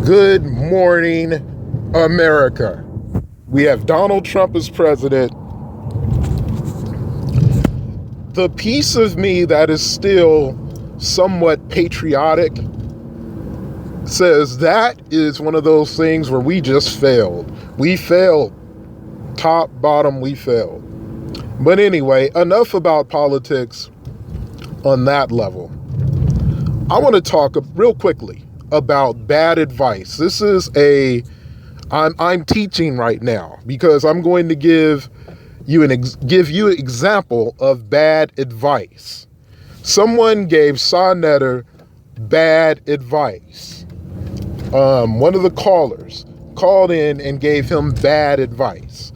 Good morning, America. We have Donald Trump as president. The piece of me that is still somewhat patriotic says that is one of those things where we just failed. We failed. Top, bottom, we failed. But anyway, enough about politics on that level. I want to talk real quickly about bad advice. This is I'm teaching right now because I'm going to give you an example of bad advice. Someone gave Sa Ntr bad advice. One of the callers called in and gave him bad advice.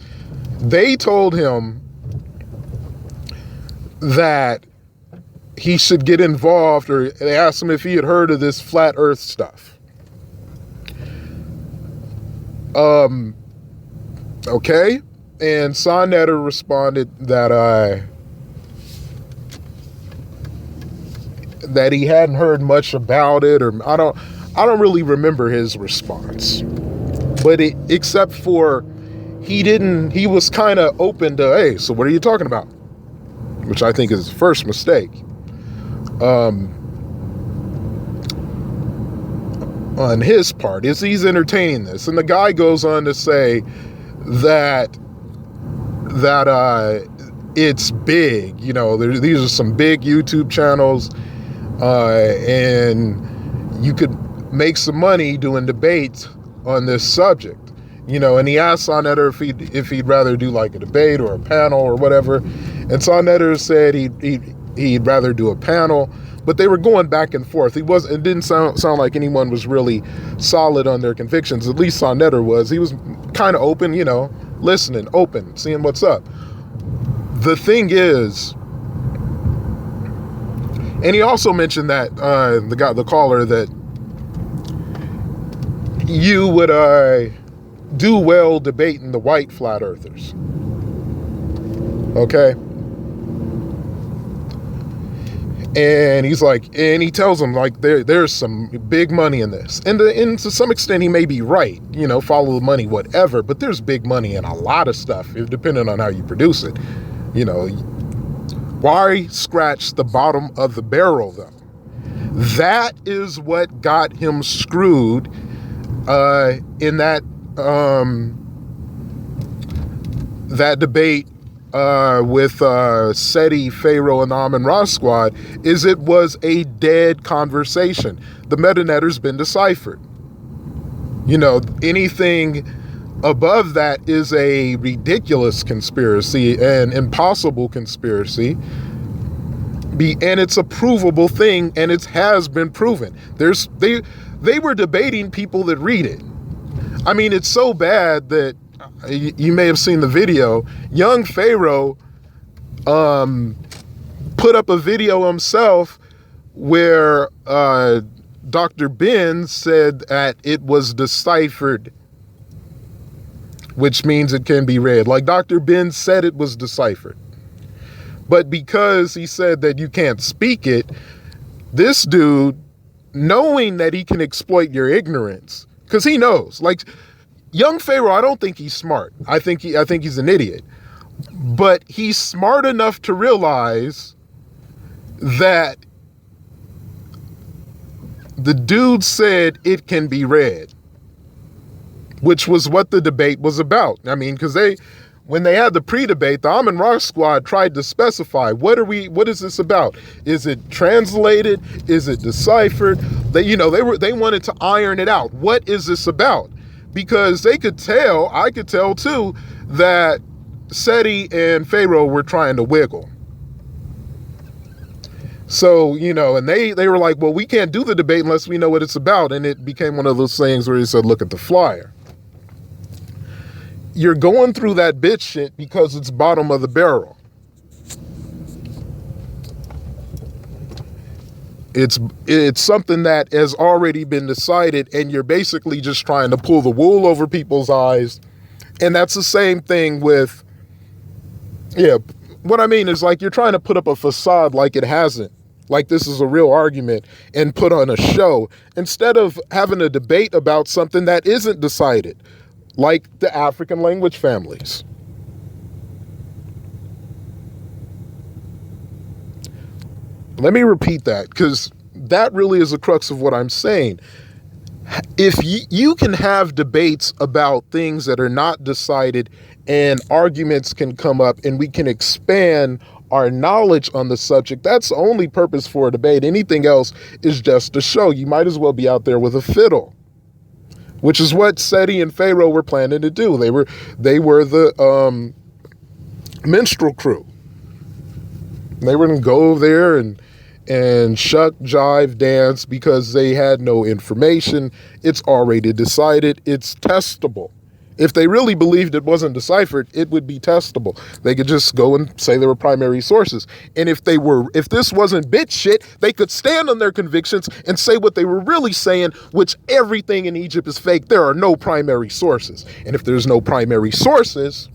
They told him that he should get involved, or they asked him if he had heard of this flat earth stuff. Okay. And Sa Ntr responded that he hadn't heard much about it, or I don't really remember his response. But except for he was kind of open to, hey, so what are you talking about? Which I think is his first mistake. On his part, is he's entertaining this. And the guy goes on to say that it's big, these are some big YouTube channels, and you could make some money doing debates on this subject, and he asked Sa Ntr if he'd rather do like a debate or a panel or whatever. And Sa Ntr said he'd rather do a panel, but they were going back and forth. It didn't sound like anyone was really solid on their convictions. At least Sa Ntr was. He was kind of open, listening, open, seeing what's up. The thing is, and he also mentioned that the caller, that you would do well debating the white flat earthers. Okay. And he's like, and he tells him like there's some big money in this, and to some extent he may be right, follow the money, whatever. But there's big money in a lot of stuff, depending on how you produce it. Why scratch the bottom of the barrel though? That is what got him screwed in that debate with Sa Ntr, Pharaoh, and the Amun-Ra squad, is it was a dead conversation. The metanetter's been deciphered. Anything above that is a ridiculous conspiracy, an impossible conspiracy, and it's a provable thing, and it has been proven. They were debating people that read it. I mean, it's so bad that you may have seen the video. Young Pharaoh put up a video himself where Dr. Ben said that it was deciphered, which means it can be read. Like Dr. Ben said it was deciphered. But because he said that you can't speak it, this dude, knowing that he can exploit your ignorance, because he knows, like, Young Pharaoh, I don't think he's smart. I think he's an idiot. But he's smart enough to realize that the dude said it can be read, which was what the debate was about. I mean, because when they had the pre-debate, the Amun-Ra squad tried to specify, what is this about? Is it translated? Is it deciphered? They wanted to iron it out. What is this about? Because I could tell too, that Sa Ntr and Pharaoh were trying to wiggle. So, and they were like, well, we can't do the debate unless we know what it's about. And it became one of those things where he said, look at the flyer. You're going through that bitch shit because it's bottom of the barrel. It's something that has already been decided, and you're basically just trying to pull the wool over people's eyes. And that's the same thing with, what I mean is, like, you're trying to put up a facade like it hasn't like this is a real argument and put on a show instead of having a debate about something that isn't decided, like the African language families. Let me repeat that, because that really is the crux of what I'm saying. If you can have debates about things that are not decided and arguments can come up and we can expand our knowledge on the subject, that's the only purpose for a debate. Anything else is just a show. You might as well be out there with a fiddle, which is what Sa Ntr and Pharaoh were planning to do. They were the minstrel crew. They were going to go there and shuck, jive, dance because they had no information. It's already decided. It's testable. If they really believed it wasn't deciphered, it would be testable. They could just go and say there were primary sources. And if this wasn't bitch shit, they could stand on their convictions and say what they were really saying, which everything in Egypt is fake. There are no primary sources. And if there's no primary sources,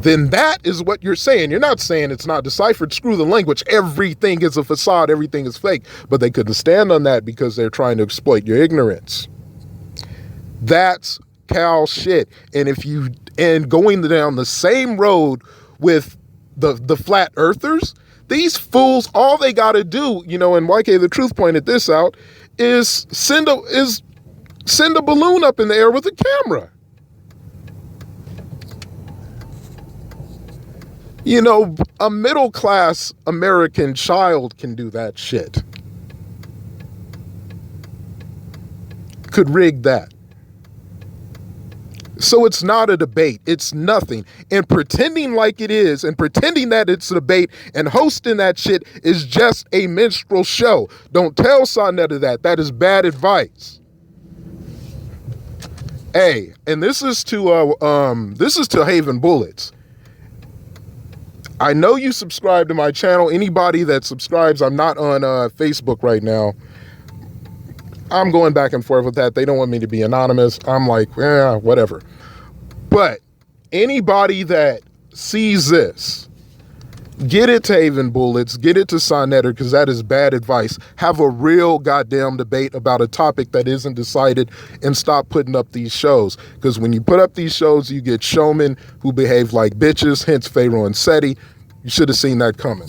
then that is what you're saying. You're not saying it's not deciphered. Screw the language. Everything is a facade. Everything is fake. But they couldn't stand on that because they're trying to exploit your ignorance. That's cow shit. And going down the same road with the flat earthers, these fools, all they got to do, and YK the Truth pointed this out, is send a balloon up in the air with a camera. A middle-class American child can do that shit. Could rig that. So it's not a debate. It's nothing. And pretending like it is, and pretending that it's a debate, and hosting that shit is just a minstrel show. Don't tell Sa Ntr that. That is bad advice. Hey, and this is to Haven Bullets. I know you subscribe to my channel. Anybody that subscribes, I'm not on Facebook right now. I'm going back and forth with that. They don't want me to be anonymous. I'm like, whatever. But anybody that sees this, get it to Haven Bullets, get it to Sa Ntr, because that is bad advice. Have a real goddamn debate about a topic that isn't decided, and stop putting up these shows. Because when you put up these shows, you get showmen who behave like bitches, hence Pharaoh and Sa Ntr. You should have seen that coming.